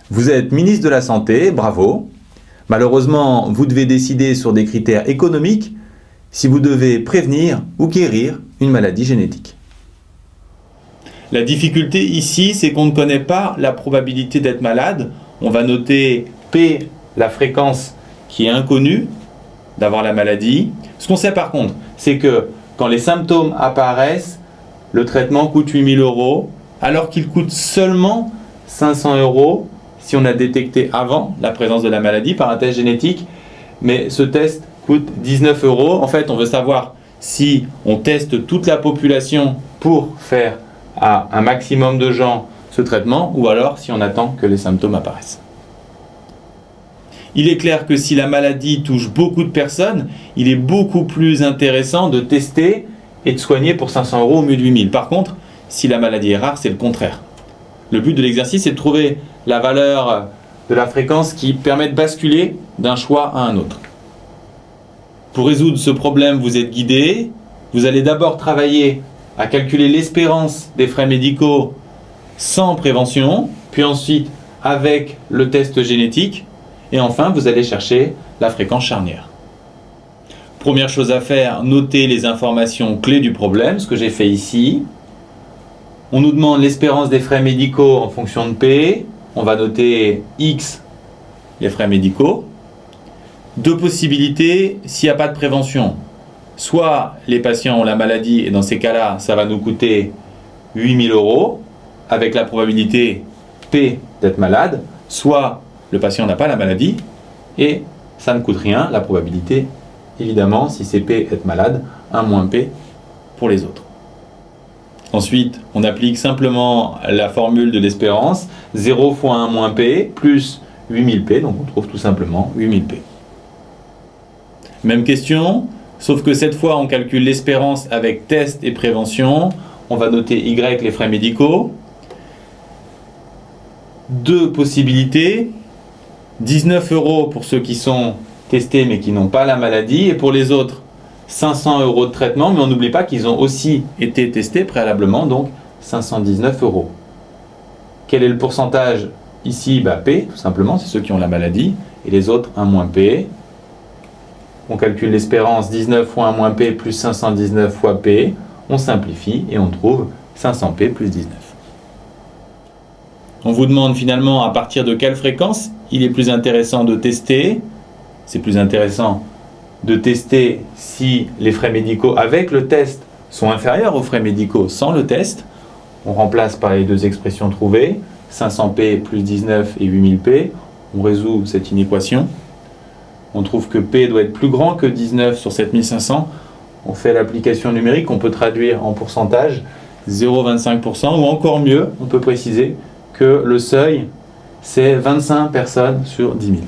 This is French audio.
Vous êtes ministre de la Santé, bravo. Malheureusement, vous devez décider sur des critères économiques si vous devez prévenir ou guérir une maladie génétique. La difficulté ici, c'est qu'on ne connaît pas la probabilité d'être malade. On va noter P, la fréquence qui est inconnue d'avoir la maladie. Ce qu'on sait par contre, c'est que quand les symptômes apparaissent, le traitement coûte 8 000 €, alors qu'il coûte seulement 500 € si on a détecté avant la présence de la maladie par un test génétique. Mais ce test coûte 19 €. En fait, on veut savoir si on teste toute la population pour faire à un maximum de gens ce traitement, ou alors si on attend que les symptômes apparaissent. Il est clair que si la maladie touche beaucoup de personnes, il est beaucoup plus intéressant de tester et de soigner pour 500 € au mieux de 8 000. Par contre, si la maladie est rare, c'est le contraire. Le but de l'exercice est de trouver la valeur de la fréquence qui permet de basculer d'un choix à un autre. Pour résoudre ce problème, vous êtes guidé. Vous allez d'abord travailler à calculer l'espérance des frais médicaux sans prévention, puis ensuite avec le test génétique, et enfin vous allez chercher la fréquence charnière. Première chose à faire, noter les informations clés du problème, ce que j'ai fait ici. On nous demande l'espérance des frais médicaux en fonction de P. On va noter X, les frais médicaux. Deux possibilités s'il n'y a pas de prévention. Soit les patients ont la maladie et dans ces cas-là, ça va nous coûter 8 000 € avec la probabilité P d'être malade. Soit le patient n'a pas la maladie et ça ne coûte rien. La probabilité, évidemment, si c'est P être malade, 1 moins P pour les autres. Ensuite, on applique simplement la formule de l'espérance. 0 fois 1 moins P plus 8000 P. Donc on trouve tout simplement 8000 P. Même question. Sauf que cette fois, on calcule l'espérance avec test et prévention. On va noter Y, les frais médicaux. Deux possibilités. 19 € pour ceux qui sont testés mais qui n'ont pas la maladie. Et pour les autres, 500 € de traitement. Mais on n'oublie pas qu'ils ont aussi été testés préalablement. Donc 519 €. Quel est le pourcentage ici? P, tout simplement. C'est ceux qui ont la maladie. Et les autres, 1 moins P. On calcule l'espérance 19 fois 1 moins P plus 519 fois P. On simplifie et on trouve 500P plus 19. On vous demande finalement à partir de quelle fréquence il est plus intéressant de tester. C'est plus intéressant de tester si les frais médicaux avec le test sont inférieurs aux frais médicaux sans le test. On remplace par les deux expressions trouvées, 500P plus 19 et 8000P. On résout cette inéquation. On trouve que P doit être plus grand que 19 sur 7500. On fait l'application numérique, on peut traduire en pourcentage 0,25%, ou encore mieux, on peut préciser que le seuil, c'est 25 personnes sur 10 000.